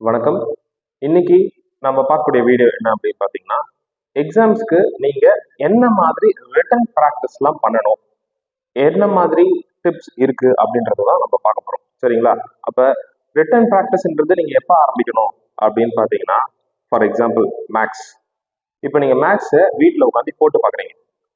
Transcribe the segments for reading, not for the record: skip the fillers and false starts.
வணக்கம். இன்னைக்கு நம்ம பார்க்கக்கூடிய வீடியோ என்ன அப்படின்னு பார்த்தீங்கன்னா, எக்ஸாம்ஸ்க்கு நீங்க என்ன மாதிரி ரிட்டன் ப்ராக்டிஸ்லாம் பண்ணணும், என்ன மாதிரி டிப்ஸ் இருக்கு அப்படின்றத தான் நம்ம பார்க்க போறோம். சரிங்களா? அப்ப ரிட்டன் ப்ராக்டிஸ்ன்றது நீங்க எப்போ ஆரம்பிக்கணும் அப்படின்னு பார்த்தீங்கன்னா, ஃபார் எக்ஸாம்பிள் மேக்ஸ். இப்போ நீங்க மேக்ஸை வீட்டில் உட்காந்து போட்டு பார்க்குறீங்க.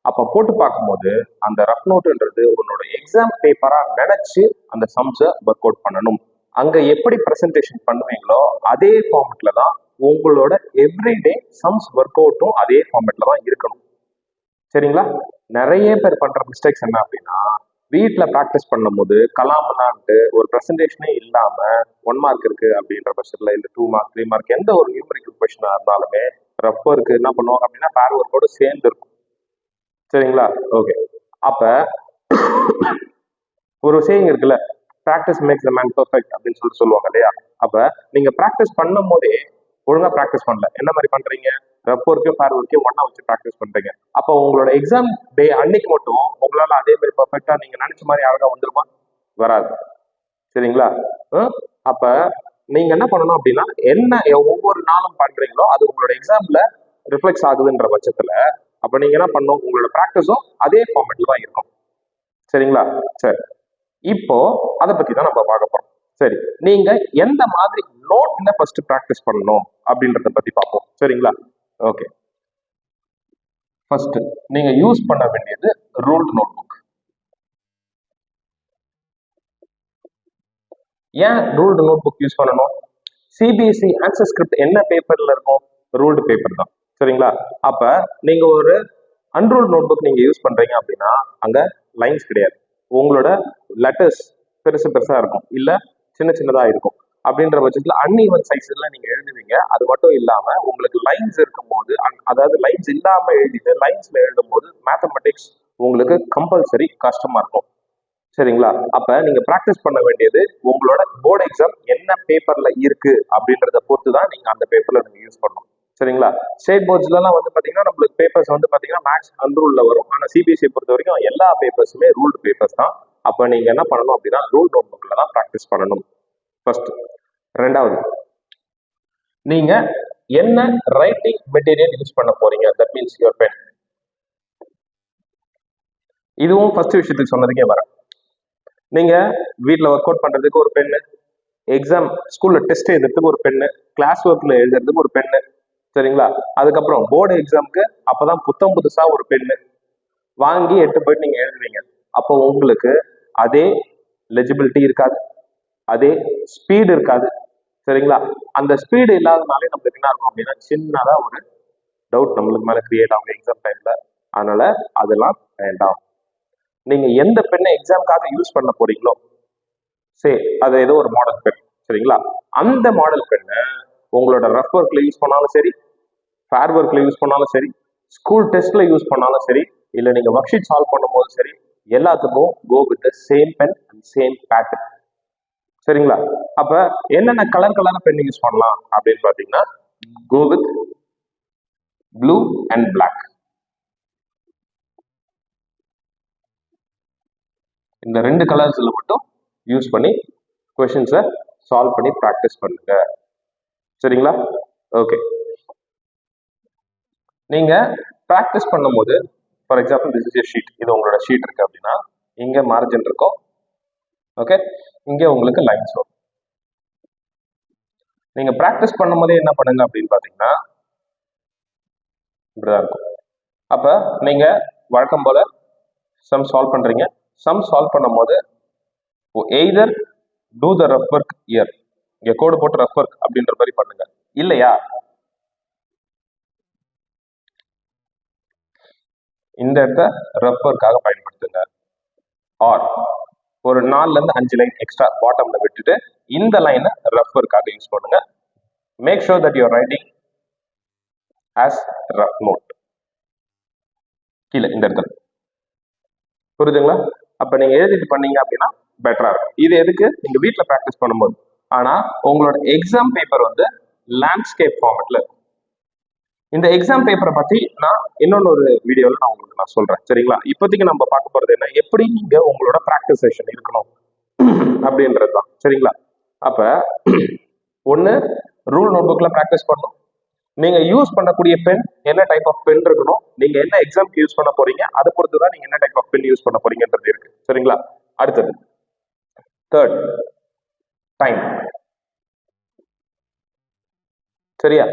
அப்போ போட்டு பார்க்கும்போது அந்த ரஃப் நோட்டுன்றது உன்னோட எக்ஸாம் பேப்பரா நினைச்சு அந்த சம்ஸை ஒர்க் அவுட் பண்ணணும். அங்க எப்படி ப்ரெசன்டேஷன் பண்ணுவீங்களோ அதே ஃபார்மெட்ல தான் உங்களோட எவ்ரிடே சம்ஸ் ஒர்க் அவுட்டும் அதே ஃபார்மெட்ல தான் இருக்கணும். சரிங்களா? நிறைய பேர் பண்ற மிஸ்டேக்ஸ் என்ன அப்படின்னா, வீட்டில் ப்ராக்டிஸ் பண்ணும்போது கலாமலான்ட்டு ஒரு ப்ரெசன்டேஷனே இல்லாம 1 மார்க் இருக்கு அப்படின்ற பட்சத்தில் இல்லை 2 மார்க் 3 மார்க் எந்த ஒரு நியூமரிக்கல் கொஸ்டினா இருந்தாலுமே ரஃப் ஒர்க் என்ன பண்ணுவாங்க அப்படின்னா ஃபேர் ஒர்க்கோட சேர்ந்து இருக்கும். சரிங்களா? ஓகே. அப்ப ஒரு சேயிங் இருக்குல்ல, practice makes the man perfect அப்படின்னு சொல்லுவாங்க இல்லையா? அப்ப நீங்க ப்ராக்டிஸ் பண்ணும் போதே ஒழுங்கா ப்ராக்டிஸ் பண்ணல, என்ன மாதிரி பண்றீங்க? ரஃப் ஒர்க்கையும் ஃபேர் ஒர்க்கையும் ஒண்ணா வச்சு ப்ராக்டிஸ் பண்றீங்க. அப்போ உங்களோட எக்ஸாம் டே அன்னைக்கு மட்டும் உங்களால அதே மாதிரி பெர்ஃபெக்டா நீங்க நினைச்ச மாதிரி அழகா வந்துருமா? வராது. சரிங்களா? அப்ப நீங்க என்ன பண்ணணும் அப்படின்னா, என்ன ஒவ்வொரு நாளும் பண்றீங்களோ அது உங்களோட எக்ஸாம்ல ரிஃப்ளெக்ஸ் ஆகுதுன்ற பட்சத்துல அப்ப நீங்க என்ன பண்ணணும், உங்களோட ப்ராக்டிஸும் அதே ஃபார்மேட்ல தான் இருக்கும். சரிங்களா? சரி, இப்போ அதை பத்தி தான் நம்ம பார்க்க போறோம். சரி, நீங்க எந்த மாதிரி நோட்ல ஃபர்ஸ்ட் பிராக்டிஸ் பண்ணணும் அப்படின்றத பத்தி பார்ப்போம். சரிங்களா? ஓகே. ஃபர்ஸ்ட் நீங்க யூஸ் பண்ண வேண்டியது ரூல்ட் நோட் புக். ஏன் ரூல்டு நோட் புக் யூஸ் பண்ணணும்? சிபிஎஸ்இ ஆன்சர் ஸ்கிரிப்ட் என்ன பேப்பர்ல இருக்கும்? ரூல்டு பேப்பர் தான். சரிங்களா? அப்ப நீங்க ஒரு அன்ரூல்ட் நோட் புக் நீங்க யூஸ் பண்றீங்க அப்படின்னா அங்க லைன்ஸ் கிடையாது, உங்களோட லெட்டர்ஸ் பெருசு பெருசா இருக்கும், இல்ல சின்ன சின்னதா இருக்கும். அப்படின்ற பட்சத்துல அன்இவன் சைஸ்ல நீங்க எழுதுவீங்க. அது மட்டும் இல்லாம உங்களுக்கு லைன்ஸ் இருக்கும் போது, அதாவது லைன்ஸ் இல்லாம எழுதிட்டு லைன்ஸ்ல எழுதும் போது மேத்தமெட்டிக்ஸ் உங்களுக்கு கம்பல்சரி கஷ்டமா இருக்கும். சரிங்களா? அப்ப நீங்க பிராக்டிஸ் பண்ண வேண்டியது உங்களோட போர்டு எக்ஸாம் என்ன பேப்பர்ல இருக்கு அப்படின்றத பொறுத்து தான் நீங்க அந்த பேப்பர்ல நீங்க யூஸ் பண்ணணும். சரிங்களா? ஸ்டேட் போர்ட்ஸ்லாம் வந்து பாத்தீங்கன்னா நம்மளுக்கு பேப்பர்ஸ் வந்து பாத்தீங்கன்னா மேக்ஸ் அன்ரூல்ல வரும். ஆனா சிபிஎஸ்இ பொறுத்த வரைக்கும் எல்லா பேப்பர்ஸுமே ரூல்டு பேப்பர்ஸ் தான். அப்ப நீங்க என்ன பண்ணணும் அப்படின்னா ரூல் நோட் புக்ல தான் ப்ராக்டிஸ் பண்ணணும் ஃபர்ஸ்ட். ரெண்டாவது, நீங்க என்ன ரைட்டிங் மெட்டீரியல் யூஸ் பண்ண போறீங்க, தட் மீன்ஸ் யுவர் பென். இதுவும் ஃபர்ஸ்ட் விஷயத்துக்கு சொன்னதுக்கே வரேன். நீங்க வீட்டில் ஒர்க் அவுட் பண்றதுக்கு ஒரு பெண்ணு, எக்ஸாம் ஸ்கூல்ல டெஸ்ட் எழுதுறதுக்கு ஒரு பெண்ணு, கிளாஸ் ஒர்க்ல எழுதுறதுக்கு ஒரு பெண்ணு. சரிங்களா? அதுக்கப்புறம் போர்டு எக்ஸாமுக்கு அப்பதான் புதுசா ஒரு பெண்ணு வாங்கி எட்டு போயிட்டு நீங்க எழுதுவீங்க. அப்போ உங்களுக்கு அதே லெஜிபிலிட்டி இருக்காது, அதே ஸ்பீடு இருக்காது. சரிங்களா? அந்த ஸ்பீடு இல்லாதனாலே நம்மளுக்கு என்ன இருக்கும் அப்படின்னா சின்னதா ஒரு டவுட் நம்மளுக்கு மேல கிரியேட் ஆகும் எக்ஸாம் டைம்ல. அதனால அதெல்லாம் வேண்டாம். நீங்க எந்த பெண்ணை எக்ஸாமுக்காக யூஸ் பண்ண போறீங்களோ, சரி அது ஏதோ ஒரு மாடல் பென், சரிங்களா? அந்த மாடல் பெண்ணை உங்களோட ரஃப் ஒர்க்ல யூஸ் பண்ணாலும் சரி, ஃபேர் ஒர்க்ல யூஸ் பண்ணாலும் சரி, ஸ்கூல் டெஸ்ட்ல யூஸ் பண்ணாலும் சரி, இல்ல நீங்க ஒர்க் ஷீட் சால்வ் பண்ணும்போது சரி, எல்லாத்துக்கும் go with same pen and same pattern. சரிங்களா? அப்ப என்னென்ன கலர் பென் யூஸ் பண்ணலாம் அப்படின்னு பாத்தீங்கன்னா, go with blue and black. இந்த 2 கலர்ஸ்ல மட்டும் யூஸ் பண்ணி கொஸ்டின்ஸை சால்வ் பண்ணி ப்ராக்டிஸ் பண்ணுங்க. சரிங்களா? ஓகே. நீங்க ப்ராக்டிஸ் பண்ணும்போது for example this is sheet, இது உங்களோட ஷீட் இருக்கு அப்படின்னா இங்க மார்ஜின் இருக்கும். ஓகே, இங்க உங்களுக்கு லைன்ஸ் வரும். நீங்க ப்ராக்டிஸ் பண்ணும்போதே என்ன பண்ணுங்க அப்படின்னு பாத்தீங்கன்னா இப்படிதான் இருக்கும். அப்ப நீங்க வழக்கம் போல சம் சால்வ் பண்றீங்க. சம் சால்வ் பண்ணும் போது either do the rough work here, இங்க கோடு போட்டு ரஃப் ஒர்க் அப்படின்ற மாதிரி பண்ணுங்க. இல்லையா இந்த இடத்த ரஃப் ஒர்க்காக பயன்படுத்துங்க. ஆர் ஒரு 4ல இருந்து 5 லைன் எக்ஸ்ட்ரா பாட்டம்ல விட்டுட்டு இந்த லைனை ரஃப் ஒர்க்காக யூஸ் பண்ணுங்க. Make sure that you are writing as rough note கீழே இந்த இடத்துல. புரியுதுங்களா? அப்ப நீங்க எழுதிட்டு பண்ணீங்க அப்படின்னா பெட்டரா இருக்கும். இது எதுக்கு? நீங்க வீட்டில் ப்ராக்டிஸ் பண்ணும்போது. ஆனா உங்களோட எக்ஸாம் பேப்பர் வந்து லேண்ட்ஸ்கேப் ஃபார்மேட்ல இருக்கும். இந்த எக்ஸாம் பேப்பரை பத்தி நான் இன்னொன்னு ஒரு வீடியோல நான் உங்களுக்கு நான் சொல்றேன். சரிங்களா? இப்போதைக்கு நம்ம பார்க்க போறது என்ன, எப்படி நீங்க உங்களோட ப்ராக்டிஸ் செஷன் இருக்கணும் அப்படின்றதுதான். சரிங்களா? அப்ப ஒண்ணு ரூல் நோட் புக்ல ப்ராக்டிஸ் பண்ணணும். நீங்க யூஸ் பண்ணக்கூடிய பென் என்ன டைப் ஆஃப் பென் இருக்கணும், நீங்க என்ன எக்ஸாம்க்கு யூஸ் பண்ண போறீங்க, அதை பொறுத்து தான் நீங்க என்ன டைப் ஆஃப் பென் யூஸ் பண்ண போறீங்கன்றது இருக்கு. சரிங்களா? அடுத்தது தேர்ட், டைம். சரியா?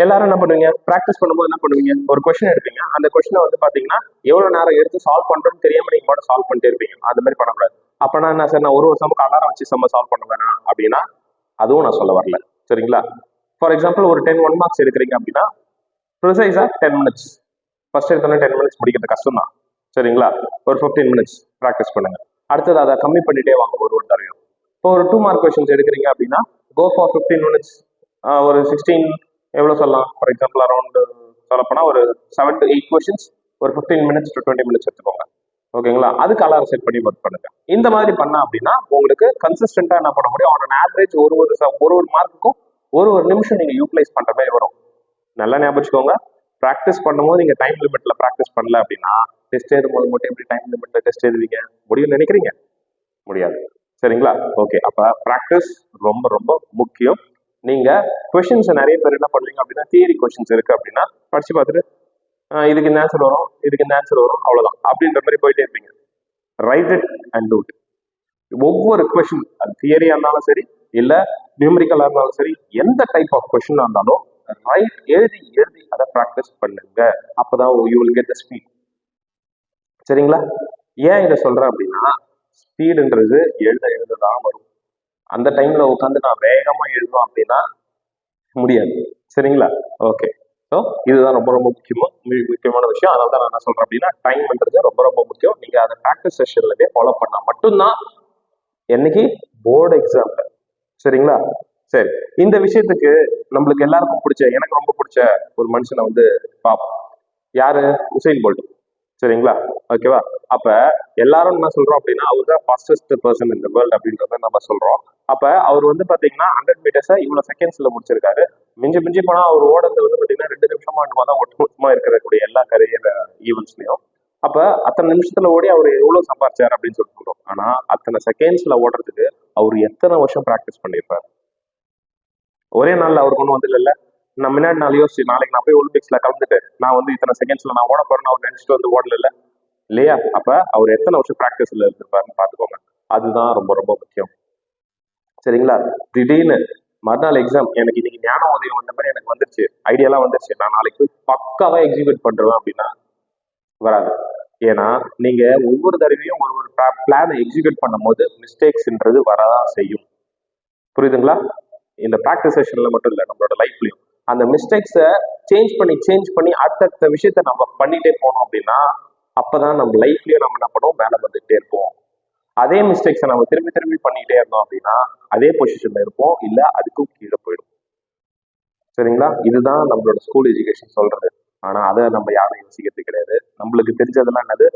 எல்லாரும் என்ன பண்ணுவீங்க, ப்ராக்டிஸ் பண்ணும்போது என்ன பண்ணுவீங்க, ஒரு கொஸ்டின் எடுப்பீங்க, அந்த கொஸ்டினை வந்து பாத்தீங்கன்னா எவ்வளவு நேரம் எடுத்து சால்வ் பண்றோம்னு தெரியாம நீங்க மட்டும் சால்வ் பண்ணிட்டே இருப்பீங்க. அந்த மாதிரி பண்ணக்கூடாது. அப்பனா என்ன சார், நான் ஒரு சமக்கு அலாரம் வச்சு சால்வ் பண்ண வேணாம் அப்படின்னா அதுவும் நான் சொல்ல வரல. சரிங்களா? ஃபார் எக்ஸாம்பிள் ஒரு 10 1 மார்க்ஸ் எடுக்கிறீங்க அப்படின்னா ப்ரிசைஸா 10 மினிட்ஸ், ஃபர்ஸ்ட் எடுத்தோன்னே 10 மினிட்ஸ் முடிக்கிறது கஷ்டம் தான். சரிங்களா? ஒரு 15 மினிட்ஸ் ப்ராக்டிஸ் பண்ணுங்க. அடுத்தது அதை கம்மி பண்ணிட்டே வாங்க ஒரு தடவையும். இப்போ ஒரு 2 மார்க் கொஸ்டின்ஸ் எடுக்கிறீங்க அப்படின்னா கோ ஃபார் 15 மினிட்ஸ், ஒரு 16 எவ்வளோ சொல்லலாம், ஃபார் எக்ஸாம்பிள் அரௌண்ட் சொல்லப்போனால் ஒரு 7 to 8 கொஸ்டின்ஸ் ஒரு 15 மினிட்ஸ் to 20 மினிட்ஸ் எடுத்துக்கோங்க. ஓகேங்களா? அதுக்கு அலாரம் செட் பண்ணி ஒர்க் பண்ணுங்க. இந்த மாதிரி பண்ணா அப்படின்னா உங்களுக்கு கன்சிஸ்டண்டா என்ன பண்ண முடியும், ஆன் ஆவரேஜ் ஒரு மார்க்குக்கும் ஒரு நிமிஷம் நீங்க யூட்டிலைஸ் பண்ற மாதிரி வரும். நல்லா ஞாபகம் வச்சுக்கோங்க. ப்ராக்டிஸ் பண்ணும்போது நீங்க டைம் லிமிட்ல ப்ராக்டிஸ் பண்ணல அப்படின்னா டெஸ்ட் எழுதும் போது மட்டும் எப்படி டைம் லிமிட்ல டெஸ்ட் எழுதுவீங்க? முடியும்னு நினைக்கிறீங்க? முடியாது. சரிங்களா? ஓகே, அப்ப ப்ராக்டிஸ் ரொம்ப ரொம்ப முக்கியம். நீங்க கொஸ்டின்ஸ் நிறைய பேர் என்ன பண்ணுவீங்க அப்படின்னா, தியரி கொஸ்டின்ஸ் இருக்கு அப்படின்னா படிச்சு பார்த்துட்டு இதுக்கு இந்த ஆன்சர் வரும், இதுக்கு இந்த ஆன்சர் வரும், அவ்வளவுதான் அப்படின்ற மாதிரி போயிட்டே இருப்பீங்க. Right it and do it. ஒவ்வொரு கொஸ்டின், அது தியரியா இருந்தாலும் சரி, இல்ல நியூமரிக்கலா இருந்தாலும் சரி, எந்த டைப் ஆஃப் கொஸ்டினா இருந்தாலும் ரைட் எழுதி எழுதி அதை ப்ராக்டிஸ் பண்ணுங்க. அப்பதான் you will get the speed. சரிங்களா? ஏன் இதை சொல்றேன் அப்படின்னா, ஸ்பீடுன்றது எழுததான் வரும். அந்த டைம்ல உட்காந்து நான் வேகமா எழுதுவோம் அப்படின்னா முடியாது. சரிங்களா? ஓகே, ஸோ இதுதான் ரொம்ப ரொம்ப முக்கியமான விஷயம். அதனால தான் நான் என்ன சொல்றேன் அப்படின்னா, டைம்ன்றது ரொம்ப ரொம்ப முக்கியம். நீங்க அதை ப்ராக்டிஸ் செஷன்லயே ஃபாலோ பண்ணா மட்டும்தான் என்னைக்கு போர்டு எக்ஸாம்ல. சரிங்களா? சரி, இந்த விஷயத்துக்கு நம்மளுக்கு எல்லாருக்கும் பிடிச்ச, எனக்கு ரொம்ப பிடிச்ச ஒரு மனுஷனை வந்து பார்ப்போம். யாரு? Usain Bolt. சரிங்களா? ஓகேவா? அப்ப எல்லாரும் என்ன சொல்றோம் அப்படின்னா, அவர் தான் fastest person in the world அப்படின்றத நம்ம சொல்றோம். அப்ப அவர் வந்து பாத்தீங்கன்னா 100 மீட்டர்ஸை இவ்வளவு செகண்ட்ஸ்ல முடிச்சிருக்காரு. மிஞ்சி மிஞ்சி போனா அவர் ஓடுறது வந்து பாத்தீங்கன்னா 2 நிமிஷமா தான் ஒட்டுமொத்தமா இருக்கக்கூடிய எல்லா கரியர் ஈவெண்ட்ஸ்லயும். அப்ப அத்தனை நிமிஷத்துல ஓடி அவர் எவ்வளவு சம்பாதிச்சாரு அப்படின்னு சொல்லிட்டு சொல்றோம். ஆனா அத்தனை செகண்ட்ஸ்ல ஓடுறதுக்கு அவர் எத்தனை வருஷம் ப்ராக்டிஸ் பண்ணியிருப்பாரு? ஒரே நாள்ல அவர் கொண்டு வந்து இல்ல. நான் முன்னாடி நாள் யோசிச்சு நாளைக்கு நான் போய் ஒலிம்பிக்ஸ்ல கலந்துட்டு நான் வந்து இத்தனை செகண்ட்ஸ்ல நான் ஓட போறேன்னு அவர் நினைச்சிட்டு வந்து ஓடல இல்லையா? அப்ப அவர் எத்தனை வருஷம் ப்ராக்டிஸ்ல இருந்திருப்பாருன்னு பாத்துக்கோங்க. அதுதான் ரொம்ப ரொம்ப முக்கியம். சரிங்களா? திடீர்னு மறுநாள் எக்ஸாம், எனக்கு இன்னைக்கு ஞான உதயம் வந்த மாதிரி எனக்கு வந்துருச்சு, ஐடியாலாம் வந்துருச்சு, நான் நாளைக்கு போய் பக்காவா எக்ஸிக்யூட் பண்றேன் அப்படின்னா வராது. ஏன்னா நீங்க ஒவ்வொரு தடவையும் ஒரு பிளானை எக்ஸிக்யூட் பண்ணும் போது மிஸ்டேக்ஸ்ன்றது வரதான் செய்யும். புரியுதுங்களா? இந்த ப்ராக்டிஸ் செஷன்ல மட்டும் இல்லை, நம்மளோட லைஃப்லயும் அந்த மிஸ்டேக்ஸை சேஞ்ச் பண்ணி அடுத்த விஷயத்த நம்ம பண்ணிட்டே போனோம் அப்படின்னா அப்பதான் நம்ம லைஃப்லயும் நம்ம என்ன பண்ணுவோம், மேலே வந்துட்டே இருப்போம். அதே மிஸ்டேக்ஸை நம்ம திரும்பி பண்ணிட்டே இருந்தோம் அப்படின்னா அதே பொசிஷன்ல இருப்போம், இல்ல அதுக்கும் கீழே போயிடும். சரிங்களா? இதுதான் நம்மளோட ஸ்கூல் எஜுகேஷன் சொல்றது. ஆனா அதை நம்ம யாரும் யோசிக்கிறது கிடையாது. நம்மளுக்கு தெரிஞ்சதெல்லாம் என்னது?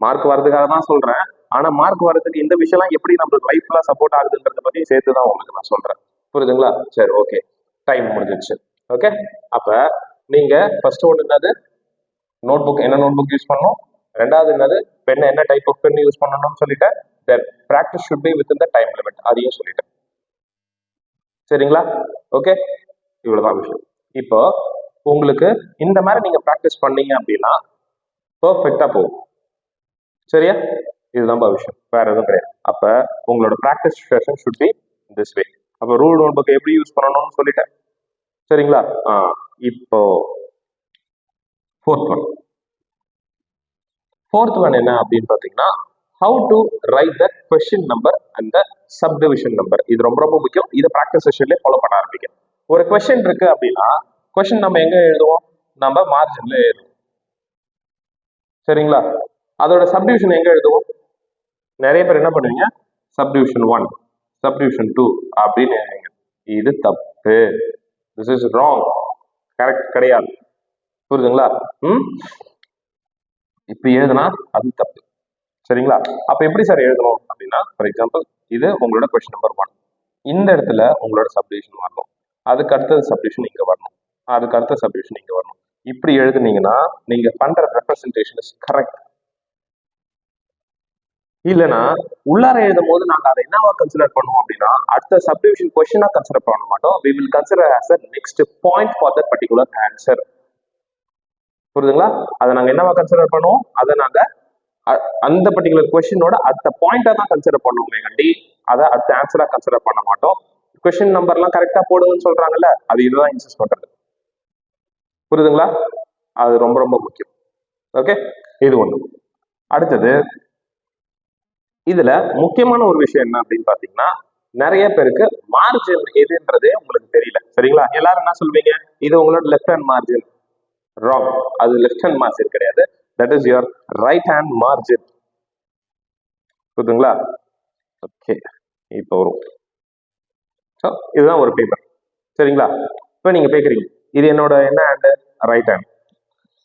மார்க் வர்றதுக்காக தான் சொல்றேன். ஆனா மார்க் வர்றதுக்கு இந்த விஷயம்லாம் எப்படி நம்மளுக்கு லைஃப்ல சப்போர்ட் ஆகுதுன்றத பத்தி சேர்த்துதான் உங்களுக்கு நான் சொல்றேன். புரியுதுங்களா? சரி, ஓகே, டைம் முடிஞ்சிருச்சு. ஓகே, அப்ப நீங்க ஃபர்ஸ்ட் ஒன்று என்னது, நோட் புக், என்ன நோட் புக் யூஸ் பண்ணணும். ரெண்டாவது என்னது, பென் என்ன டைப் ஆஃப் பென் யூஸ் பண்ணணும்னு சொல்லிட்டேன். Then practice should be with in the time limit, அதையும் சொல்லிட்டேன். சரிங்களா? ஓகே, இவ்வளவுதான் விஷயம். இப்போ உங்களுக்கு இந்த மாதிரி நீங்க ப்ராக்டிஸ் பண்ணீங்க அப்படின்னா பெர்ஃபெக்டா போகும். சரியா? இதுதான் விஷயம், வேற எதுவும் கிடையாது. அப்ப உங்களோட practice session should be this way. அப்ப ரூல் நோட் புக் எப்படி யூஸ் பண்ணணும்னு சொல்லிட்டேன். சரிங்களா? இப்போ ஃபோர்த் ஒன் என்ன அப்படின்னு பாத்தீங்கன்னா, how to right the question number and the subdivision number. இது ரொம்ப ரொம்ப முக்கியம். இதை ப்ராக்டிஸ் செஷன்லேயே ஃபாலோ பண்ண ஆரம்பிக்கும். ஒரு கொஸ்டின் இருக்கு அப்படின்னா கொஸ்டின் நம்ம எங்க எழுதுவோம்? நம்ம மார்ஜின்ல எழுதுவோம். சரிங்களா? அதோட சப்டிவிஷன் எங்க எழுதுவோம்? நிறைய பேர் என்ன பண்ணுவீங்க, சப்டிவிஷன் 1, சப்டிவிஷன் 2 அப்படின்னு எழுதுவீங்க. இது தப்பு. This is wrong. கரெக்ட் கிடையாது. புரியுதுங்களா? இப்படி எழுதுனா அது தப்பு. சரிங்களா? அப்ப எப்படி சார் எழுதணும் அப்படின்னா, ஃபார் எக்ஸாம்பிள் இது உங்களோட கொஸ்டின் நம்பர் 1. இந்த இடத்துல உங்களோட சப்டிவிஷன் வரணும், அதுக்கு அடுத்தது சப்டிவிஷன் இங்க வரணும், அதுக்கு அடுத்த சப்டிவிஷன் இங்க வரணும். இப்படி எழுதுனீங்கன்னா நீங்க பண்ற ரெப்ரசன்டேஷன் இஸ் கரெக்ட். இல்லைன்னா உள்ளார எழுதும் போது நாங்க அதை என்னவா கன்சிடர் பண்ணுவோம் அப்படின்னா அடுத்த சப்டிவிஷன் கொஸ்டினா கன்சிடர் பண்ண மாட்டோம். we will consider as a next point for that particular answer. புரியுதுங்களா? அதை நாங்க என்னவா கன்சிடர் பண்ணுவோம், அதை நாங்க அந்த பர்டிகுலர் கொஸ்டினோட அடுத்த பாயிண்டா தான் கன்சிடர் பண்ணுவோமே கண்டி அதை அடுத்த ஆன்சரா கன்சிடர் பண்ண மாட்டோம். கொஸ்டின் நம்பர்லாம் கரெக்டா போடுங்கன்னு சொல்றாங்கல்ல, அது இதுதான் இன்சிஸ்ட் பண்றது. புரியுதுங்களா? அது ரொம்ப ரொம்ப முக்கியம். ஓகே, இது ஒண்ணு. அடுத்தது இதுல முக்கியமான ஒரு விஷயம் என்ன அப்படின்னு பாத்தீங்கன்னா, நிறைய பேருக்கு மார்ஜின் எதுன்றதே உங்களுக்கு தெரியல. சரிங்களா? எல்லாரும் என்ன சொல்வீங்க, இது உங்களோட லெஃப்ட் ஹேண்ட் மார்ஜின். ராங். அது லெஃப்ட் ஹேண்ட் மார்ஜின் கிடையாது, that is your right hand margin. புரியுதுங்களா? ஓகே, இப்போ வரும். இதுதான் ஒரு பேப்பர். சரிங்களா? இப்போ நீங்க கேக்குறீங்க இது என்னோட என்ன ஹேண்ட், ரைட் ஹேண்ட்.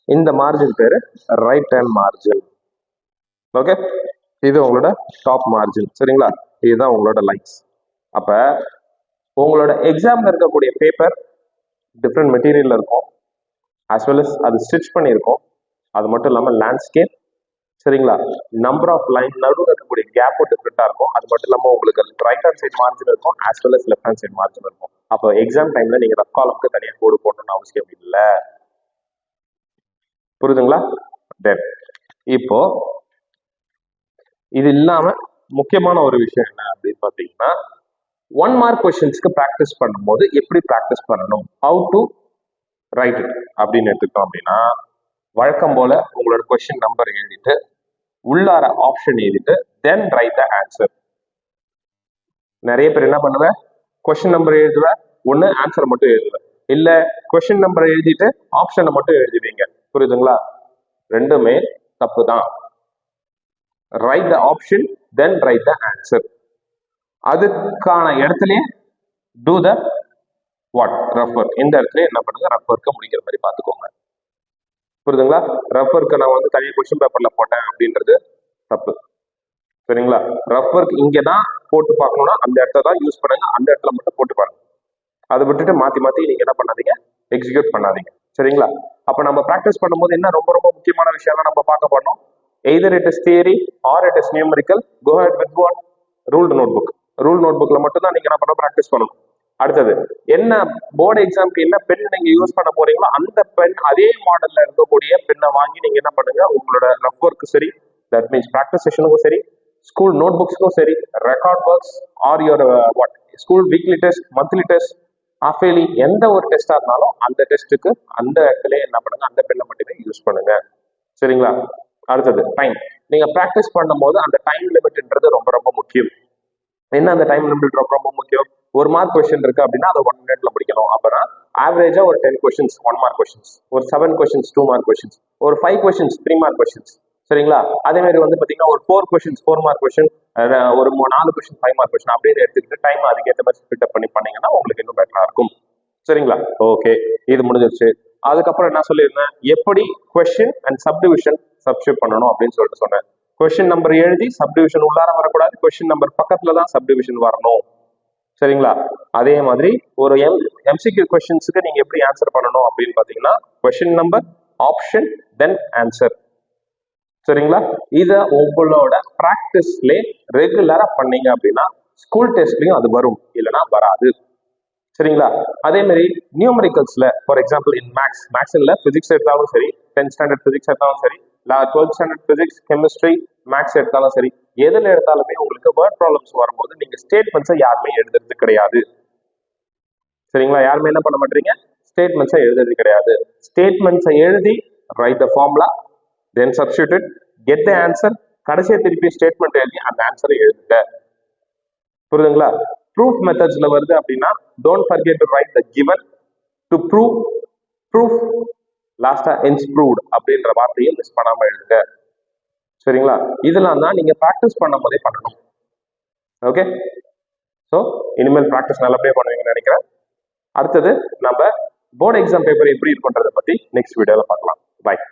இந்த மார்ஜின் பேரு ரைட் ஹேண்ட் மார்ஜின். ஓகே, இது உங்களோட டாப் மார்ஜின். சரிங்களா? இதுதான் உங்களோட லைன்ஸ். அப்ப உங்களோட எக்ஸாம்ல இருக்கக்கூடிய பேப்பர் டிஃப்ரெண்ட் மெட்டீரியல்ல இருக்கும், as well as அது ஸ்டிச் பண்ணியிருக்கோம். அது மட்டும் இல்லாமல் லேண்ட்ஸ்கேப். சரிங்களா? நம்பர் ஆஃப் லைன் நடுவில் இருக்கக்கூடிய கேப்பும் டிஃப்ரெண்டா இருக்கும். அது மட்டும் இல்லாமல் உங்களுக்கு ரைட் ஹேண்ட் சைட் மார்ஜின் இருக்கும், as well as left hand side margin இருக்கும். அப்போ எக்ஸாம் டைம்ல நீங்க ரஃப் காலம்க்கு தனியாக கோடு போடணும்னு அவசியம் இல்லை. புரியுதுங்களா? தென் இப்போ இது இல்லாம முக்கியமான ஒரு விஷயம் என்ன அப்படின்னு பாத்தீங்கன்னா, 1 மார்க் கொஸ்டின்ஸ்க்கு ப்ராக்டிஸ் பண்ணும்போது எப்படி ப்ராக்டிஸ் பண்ணணும், ஹவு டு ரைட் இட் அப்படின்னு எடுத்துக்கிட்டோம் அப்படின்னா, வழக்கம் போல உங்களோட கொஸ்டின் நம்பர் எழுதிட்டு உள்ளார ஆப்ஷன் எழுதிட்டு தென் ரைட் த ஆன்சர். நிறைய பேர் என்ன பண்ணுவேன், கொஸ்டின் நம்பர் எழுதுவேன், ஒண்ணு ஆன்சர் மட்டும் எழுதுவேன், இல்ல கொஸ்டின் நம்பர் எழுதிட்டு ஆப்ஷனை மட்டும் எழுதுவீங்க. புரியுதுங்களா? ரெண்டுமே தப்பு தான். Write the option then write the answer. அதுக்கான இடத்துலயே do the what rough work. இந்த இடத்துல என்ன பண்ணுங்க, ரஃப் ஒர்க்கை முடிக்கிற மாதிரி பார்த்துக்கோங்க. புரியுதுங்களா? ரஃப் ஒர்க்கை நான் வந்து தனியாக கொஸ்டின் பேப்பர்ல போட்டேன் அப்படின்றது தப்பு. சரிங்களா? ரஃப் ஒர்க் இங்கே தான் போட்டு பார்க்கணும்னா அந்த இடத்த தான் யூஸ் பண்ணுங்க, அந்த இடத்துல மட்டும் போட்டு பாருங்க. அதை விட்டுட்டு மாத்தி மாத்தி நீங்க என்ன பண்ணாதீங்க, எக்ஸிக்யூட் பண்ணாதீங்க. சரிங்களா? அப்ப நம்ம ப்ராக்டிஸ் பண்ணும்போது என்ன ரொம்ப ரொம்ப முக்கியமான விஷயம் நம்ம பார்க்க போறோம். either it is theory or it is numerical, go ahead with what ruled notebook. Rule நோட்புக்ல மட்டும் தான் நீங்க என்ன பண்ண ப்ராக்டிஸ் பண்ணணும். அடுத்தது என்ன, போர்டு எக்ஸாம்க்கு என்ன பென் நீங்க யூஸ் பண்ண போறீங்களோ அந்த பென் அதே மாடல்ல இருக்கக்கூடிய பெண்ணை வாங்கி நீங்க என்ன பண்ணுங்க, உங்களோட ரஃப் ஒர்க்கு சரி, தட் மீன்ஸ் ப்ராக்டிஸ் செஷனுக்கும் சரி, ஸ்கூல் நோட் புக்ஸ்க்கும் சரி, record works or your what school weekly test, monthly test, half yearly, எந்த ஒரு டெஸ்டா இருந்தாலும் அந்த டெஸ்ட்டுக்கு அந்த இடத்துல என்ன பண்ணுங்க, அந்த பெண்ணை மட்டுமே யூஸ் பண்ணுங்க. சரிங்களா? அடுத்தது டைம். நீங்க ப்ராக்டிஸ் பண்ணும்போது அந்த டைம் லிமிட்ன்றது ரொம்ப ரொம்ப முக்கியம். என்ன அந்த டைம் லிமிட் ரொம்ப ரொம்ப முக்கியம். 1 மார்க் கொஸ்டின் இருக்கு அப்படின்னா அதை 1 மினிட்ல முடிக்கணும். அப்புறம் ஆவரேஜா ஒரு 10 கொஸ்டின்ஸ் 1 மார்க் கொஸ்டின்ஸ், ஒரு 7 கொஸ்டின்ஸ் 2 மார்க் கொஸ்டின்ஸ், ஒரு 5 கொஸ்டின்ஸ் 3 மார்க் கொஸ்டின்ஸ். சரிங்களா? அதே மாதிரி வந்து பாத்தீங்கன்னா ஒரு 4 கொஸ்டின்ஸ் 4 மார்க் கொஸ்டின், ஒரு 4 கொஸ்டின் 5 மார்க் கொஸ்டின் அப்படின்னு எடுத்துக்கிட்டு டைம் அதுக்கேற்ற மாதிரி ஸ்பிட் அப் பண்ணீங்கன்னா உங்களுக்கு இன்னும் பெட்டரா இருக்கும். சரிங்களா? ஓகே, இது முடிஞ்சிருச்சு. அதுக்கப்புறம் என்ன சொல்லியிருந்தேன், எப்படி கொஸ்டின் அண்ட் சப்டிவிஷன் சப்ஸ்டியூட் பண்ணணும் அப்படின்னு சொல்லிட்டு சொன்னேன். கொஸ்டின் நம்பர் எழுதி சப்டிவிஷன் உள்ளார வரக்கூடாது, கொஸ்டின் நம்பர் பக்கத்துல தான் சப்டிவிஷன் வரணும். சரிங்களா? அதே மாதிரி ஒரு எம்சிக்யூ கொஸ்டின்ஸுக்கு நீங்க எப்படி ஆன்சர் பண்ணணும் அப்படின்னு பாத்தீங்கன்னா, கொஸ்டின் நம்பர், ஆப்ஷன், தென் ஆன்சர். சரிங்களா? இத உங்களோட பிராக்டிஸ்ல ரெகுலரா பண்ணீங்க அப்படின்னா ஸ்கூல் டெஸ்ட்லயும் அது வரும், இல்லைன்னா வராது. சரிங்களா? அதே மாதிரி நியூமரிக்கல்ஸ்ல ஃபார் எக்ஸாம்பிள் இன் மேக்ஸ்ல பிசிக்ஸ் எடுத்தாலும் சரி, 10th ஸ்டாண்டர்ட் பிசிக்ஸ் எடுத்தாலும் சரி, 12th standard physics, chemistry, maths எடுத்தாலும் சரி, எதுல எடுத்தாலுமே உங்களுக்கு வேர்ட் ப்ராப்ளம்ஸ் வரும்போது நீங்க ஸ்டேட்மெண்ட்ஸை யாருமே எழுதுறது கிடையாது. சரிங்களா? யாருமே என்ன பண்ண மாட்டீங்க, ஸ்டேட்மெண்ட்ஸை எழுதுறது கிடையாது. ஸ்டேட்மெண்ட்ஸை எழுதி right the formula, then substitute, get the answer, கடைசியா திருப்பி ஸ்டேட்மெண்ட் எழுதி அந்த ஆன்சரை எழுதுங்க. புரியுதுங்களா? ப்ரூஃப் மெத்தட்ஸ்ல வருது அப்படின்னா don't forget to right the given, to prove, proof, லாஸ்டா ஹென்ஸ் ப்ரூவ்ட் அப்படின்ற வார்த்தையை மிஸ் பண்ணாம எழுதுங்க. சரிங்களா? இதெல்லாம் தான் நீங்க ப்ராக்டிஸ் பண்ணும் போதே பண்ணணும். ஓகே, ஸோ இனிமேல் ப்ராக்டிஸ் நல்லபடியா பண்ணுவீங்கன்னு நினைக்கிறேன். அடுத்தது நம்ம போர்டு எக்ஸாம் பேப்பர் எப்படி இருக்குன்றதை பத்தி நெக்ஸ்ட் வீடியோல பார்க்கலாம். பாய்.